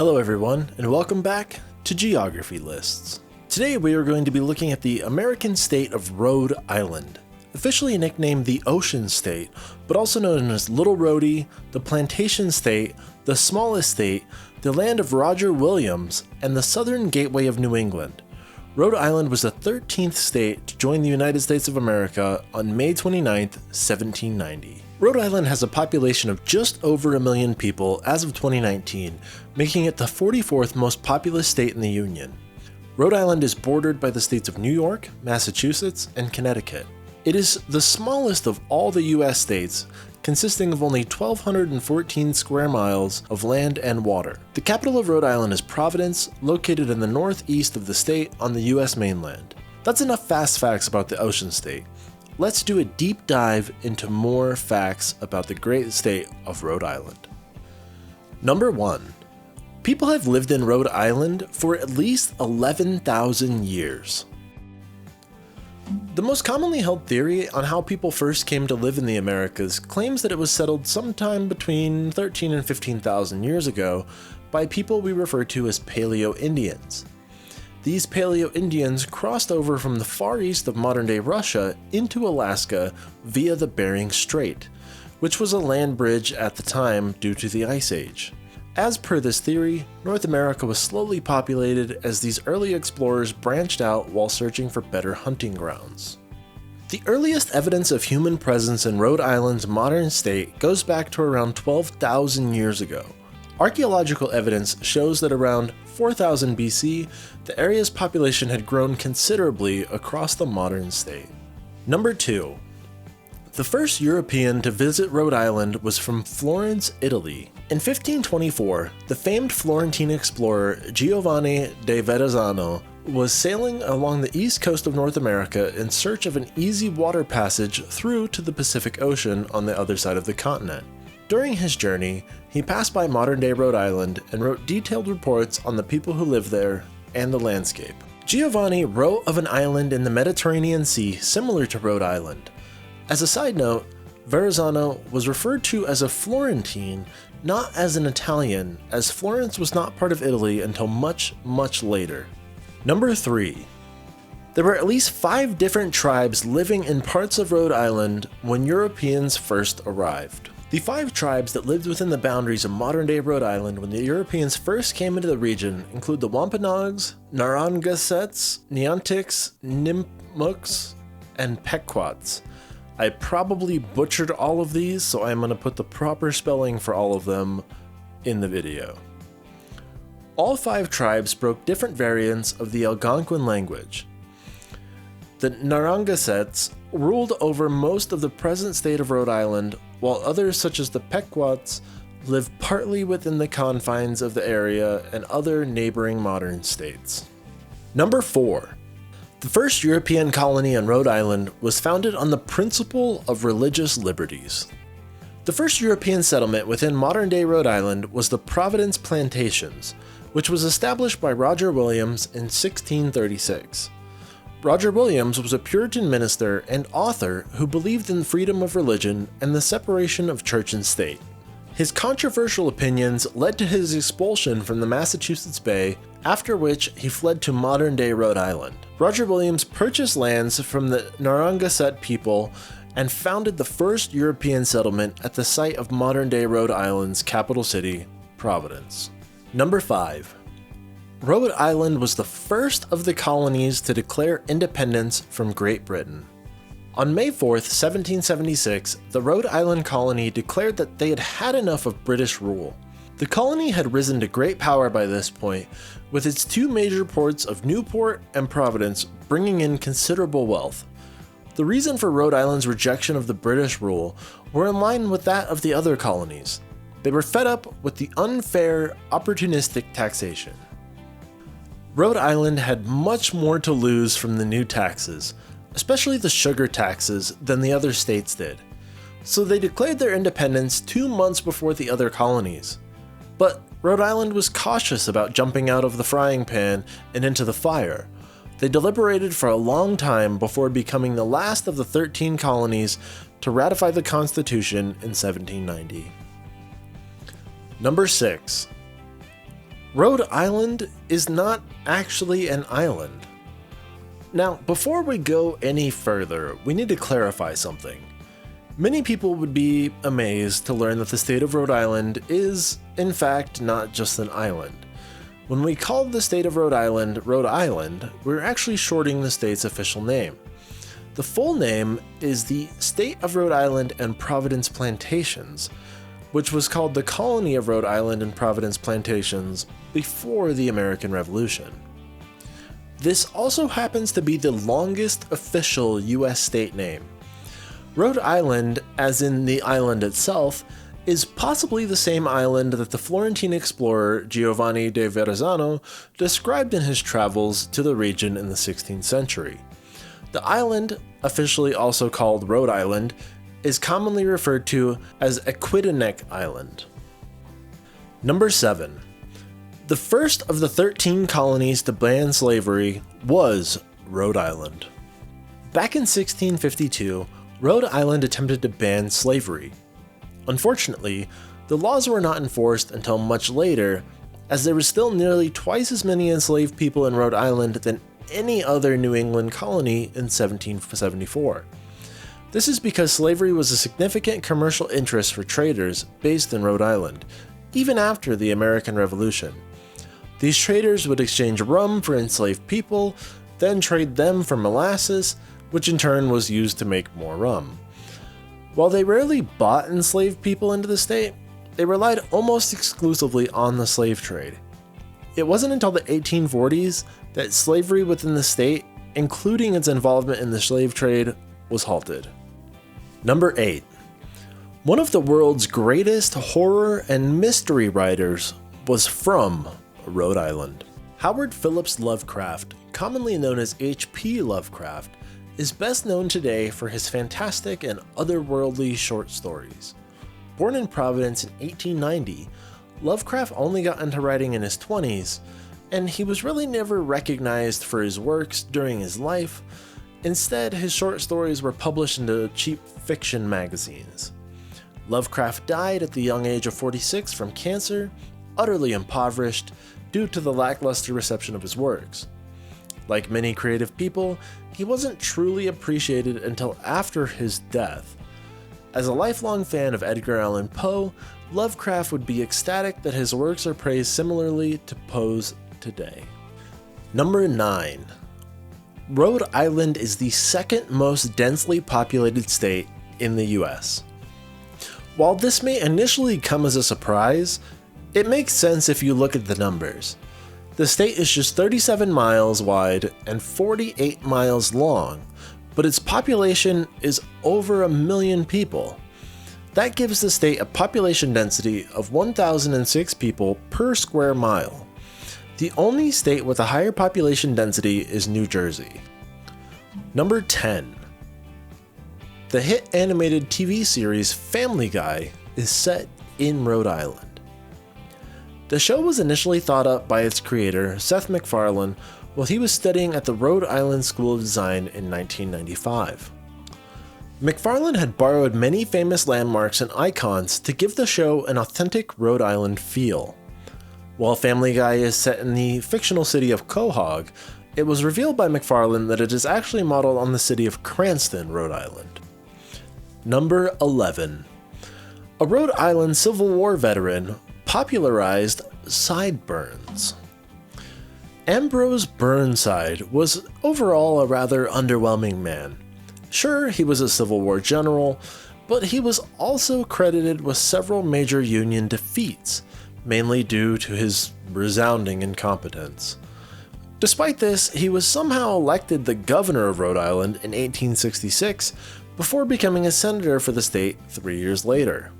Hello everyone, and welcome back to Geography Lists. Today we are going to be looking at the American state of Rhode Island, officially nicknamed the Ocean State, but also known as Little Rhodey, the Plantation State, the Smallest State, the land of Roger Williams, and the Southern Gateway of New England. Rhode Island was the 13th state to join the United States of America on May 29, 1790. Rhode Island has a population of just over 1 million people as of 2019, making it the 44th most populous state in the Union. Rhode Island is bordered by the states of New York, Massachusetts, and Connecticut. It is the smallest of all the US states, consisting of only 1,214 square miles of land and water. The capital of Rhode Island is Providence, located in the northeast of the state on the US mainland. That's enough fast facts about the Ocean State. Let's do a deep dive into more facts about the great state of Rhode Island. Number 1. People have lived in Rhode Island for at least 11,000 years. The most commonly held theory on how people first came to live in the Americas claims that it was settled sometime between 13 and 15,000 years ago by people we refer to as Paleo-Indians. These Paleo-Indians crossed over from the far east of modern-day Russia into Alaska via the Bering Strait, which was a land bridge at the time due to the Ice Age. As per this theory, North America was slowly populated as these early explorers branched out while searching for better hunting grounds. The earliest evidence of human presence in Rhode Island's modern state goes back to around 12,000 years ago. Archaeological evidence shows that around 4000 BC, the area's population had grown considerably across the modern state. Number 2. The first European to visit Rhode Island was from Florence, Italy. In 1524, the famed Florentine explorer Giovanni de Verrazzano was sailing along the east coast of North America in search of an easy water passage through to the Pacific Ocean on the other side of the continent. During his journey, he passed by modern-day Rhode Island and wrote detailed reports on the people who lived there and the landscape. Giovanni wrote of an island in the Mediterranean Sea similar to Rhode Island. As a side note, Verrazzano was referred to as a Florentine, not as an Italian, as Florence was not part of Italy until much, much later. Number 3. There were at least 5 different tribes living in parts of Rhode Island when Europeans first arrived. The 5 tribes that lived within the boundaries of modern-day Rhode Island when the Europeans first came into the region include the Wampanoags, Narragansetts, Neontics, Nipmucs, and Pequots. I probably butchered all of these, so I'm going to put the proper spelling for all of them in the video. All 5 tribes spoke different variants of the Algonquin language. The Narragansetts ruled over most of the present state of Rhode Island, while others such as the Pequots lived partly within the confines of the area and other neighboring modern states. Number 4. The first European colony on Rhode Island was founded on the principle of religious liberties. The first European settlement within modern-day Rhode Island was the Providence Plantations, which was established by Roger Williams in 1636. Roger Williams was a Puritan minister and author who believed in freedom of religion and the separation of church and state. His controversial opinions led to his expulsion from the Massachusetts Bay, after which he fled to modern-day Rhode Island. Roger Williams purchased lands from the Narragansett people and founded the first European settlement at the site of modern-day Rhode Island's capital city, Providence. Number 5. Rhode Island was the first of the colonies to declare independence from Great Britain. On May 4th, 1776, the Rhode Island colony declared that they had had enough of British rule. The colony had risen to great power by this point, with its 2 major ports of Newport and Providence bringing in considerable wealth. The reason for Rhode Island's rejection of the British rule were in line with that of the other colonies. They were fed up with the unfair, opportunistic taxation. Rhode Island had much more to lose from the new taxes, especially the sugar taxes, than the other states did. So they declared their independence 2 months before the other colonies. But Rhode Island was cautious about jumping out of the frying pan and into the fire. They deliberated for a long time before becoming the last of the 13 colonies to ratify the Constitution in 1790. Number 6. Rhode Island is not actually an island. Now, before we go any further, we need to clarify something. Many people would be amazed to learn that the state of Rhode Island is, in fact, not just an island. When we call the state of Rhode Island, we're actually shorting the state's official name. The full name is the State of Rhode Island and Providence Plantations, which was called the Colony of Rhode Island and Providence Plantations before the American Revolution. This also happens to be the longest official US state name. Rhode Island, as in the island itself, is possibly the same island that the Florentine explorer Giovanni de Verrazzano described in his travels to the region in the 16th century. The island, officially also called Rhode Island, is commonly referred to as Aquidneck Island. Number 7. The first of the 13 colonies to ban slavery was Rhode Island. Back in 1652, Rhode Island attempted to ban slavery. Unfortunately, the laws were not enforced until much later, as there were still nearly twice as many enslaved people in Rhode Island than any other New England colony in 1774. This is because slavery was a significant commercial interest for traders based in Rhode Island, even after the American Revolution. These traders would exchange rum for enslaved people, then trade them for molasses, which in turn was used to make more rum. While they rarely bought enslaved people into the state, they relied almost exclusively on the slave trade. It wasn't until the 1840s that slavery within the state, including its involvement in the slave trade, was halted. Number 8. One of the world's greatest horror and mystery writers was from Rhode Island. Howard Phillips Lovecraft, commonly known as H.P. Lovecraft, is best known today for his fantastic and otherworldly short stories. Born in Providence in 1890, Lovecraft only got into writing in his 20s, and he was really never recognized for his works during his life. Instead, his short stories were published into cheap fiction magazines. Lovecraft died at the young age of 46 from cancer, utterly impoverished due to the lackluster reception of his works. Like many creative people, he wasn't truly appreciated until after his death. As a lifelong fan of Edgar Allan Poe, Lovecraft would be ecstatic that his works are praised similarly to Poe's today. Number 9. Rhode Island is the second most densely populated state in the US. While this may initially come as a surprise, it makes sense if you look at the numbers. The state is just 37 miles wide and 48 miles long, but its population is over 1 million people. That gives the state a population density of 1,006 people per square mile. The only state with a higher population density is New Jersey. Number 10. The hit animated TV series Family Guy is set in Rhode Island. The show was initially thought up by its creator, Seth MacFarlane, while he was studying at the Rhode Island School of Design in 1995. MacFarlane had borrowed many famous landmarks and icons to give the show an authentic Rhode Island feel. While Family Guy is set in the fictional city of Quahog, it was revealed by MacFarlane that it is actually modeled on the city of Cranston, Rhode Island. Number 11. A Rhode Island Civil War veteran popularized sideburns. Ambrose Burnside was overall a rather underwhelming man. Sure, he was a Civil War general, but he was also credited with several major Union defeats, mainly due to his resounding incompetence. Despite this, he was somehow elected the governor of Rhode Island in 1866 before becoming a senator for the state 3 years later.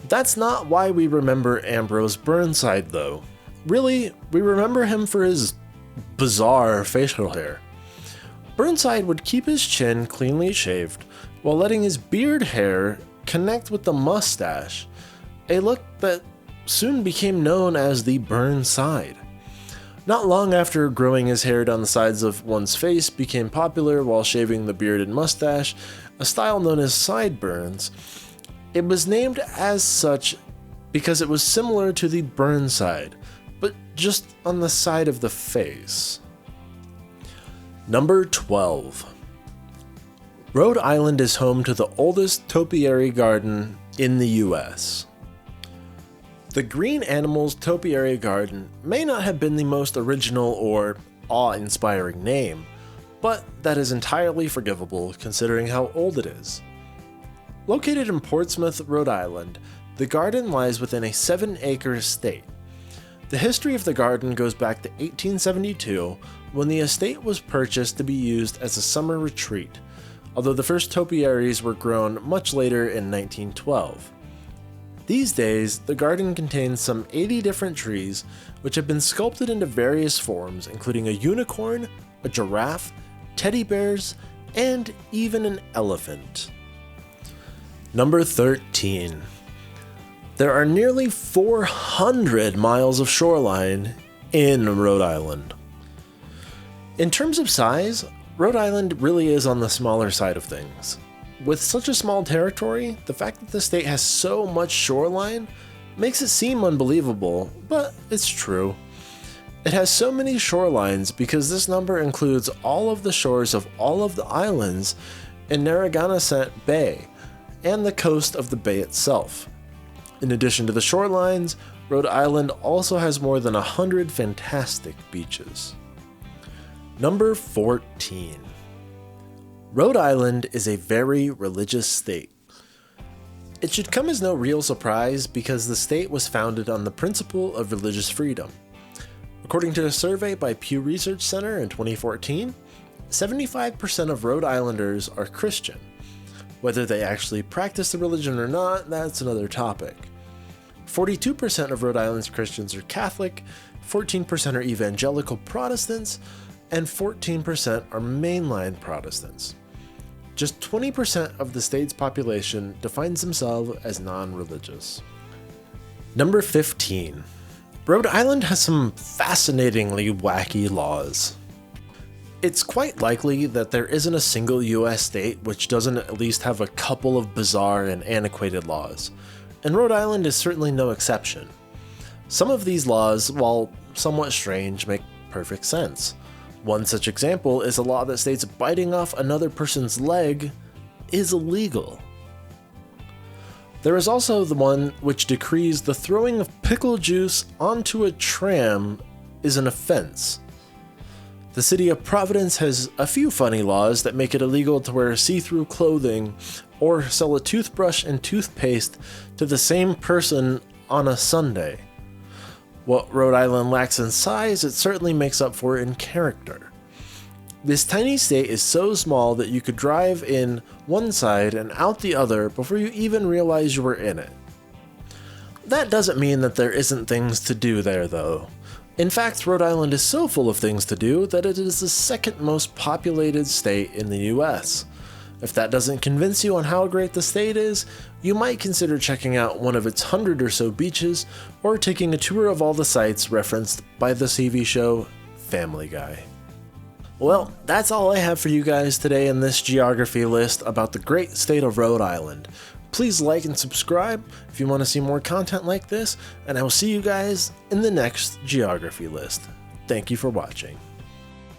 That's not why we remember Ambrose Burnside, though. Really, we remember him for his bizarre facial hair. Burnside would keep his chin cleanly shaved while letting his beard hair connect with the mustache, a look that soon became known as the Burnside. Not long after growing his hair down the sides of one's face became popular while shaving the beard and mustache, a style known as sideburns. It was named as such because it was similar to the Burnside, but just on the side of the face. Number 12. Rhode Island is home to the oldest topiary garden in the US. The Green Animals Topiary Garden may not have been the most original or awe-inspiring name, but that is entirely forgivable considering how old it is. Located in Portsmouth, Rhode Island, the garden lies within a 7-acre estate. The history of the garden goes back to 1872, when the estate was purchased to be used as a summer retreat, although the first topiaries were grown much later in 1912. These days, the garden contains some 80 different trees, which have been sculpted into various forms, including a unicorn, a giraffe, teddy bears, and even an elephant. Number 13. There are nearly 400 miles of shoreline in Rhode Island. In terms of size, Rhode Island really is on the smaller side of things. With such a small territory, the fact that the state has so much shoreline makes it seem unbelievable, but it's true. It has so many shorelines because this number includes all of the shores of all of the islands in Narragansett Bay and the coast of the bay itself. In addition to the shorelines, Rhode Island also has more than 100 fantastic beaches. Number 14. Rhode Island is a very religious state. It should come as no real surprise because the state was founded on the principle of religious freedom. According to a survey by Pew Research Center in 2014, 75% of Rhode Islanders are Christian. Whether they actually practice the religion or not, that's another topic. 42% of Rhode Island's Christians are Catholic, 14% are Evangelical Protestants, and 14% are mainline Protestants. Just 20% of the state's population defines themselves as non-religious. Number 15. Rhode Island has some fascinatingly wacky laws. It's quite likely that there isn't a single US state which doesn't at least have a couple of bizarre and antiquated laws, and Rhode Island is certainly no exception. Some of these laws, while somewhat strange, make perfect sense. One such example is a law that states biting off another person's leg is illegal. There is also the one which decrees the throwing of pickle juice onto a tram is an offense. The city of Providence has a few funny laws that make it illegal to wear see-through clothing or sell a toothbrush and toothpaste to the same person on a Sunday. What Rhode Island lacks in size, it certainly makes up for in character. This tiny state is so small that you could drive in one side and out the other before you even realize you were in it. That doesn't mean that there isn't things to do there, though. In fact, Rhode Island is so full of things to do that it is the second most populated state in the US. If that doesn't convince you on how great the state is, you might consider checking out one of its 100 or so beaches, or taking a tour of all the sites referenced by the TV show Family Guy. Well, that's all I have for you guys today in this geography list about the great state of Rhode Island. Please like and subscribe if you want to see more content like this, and I will see you guys in the next geography list. Thank you for watching.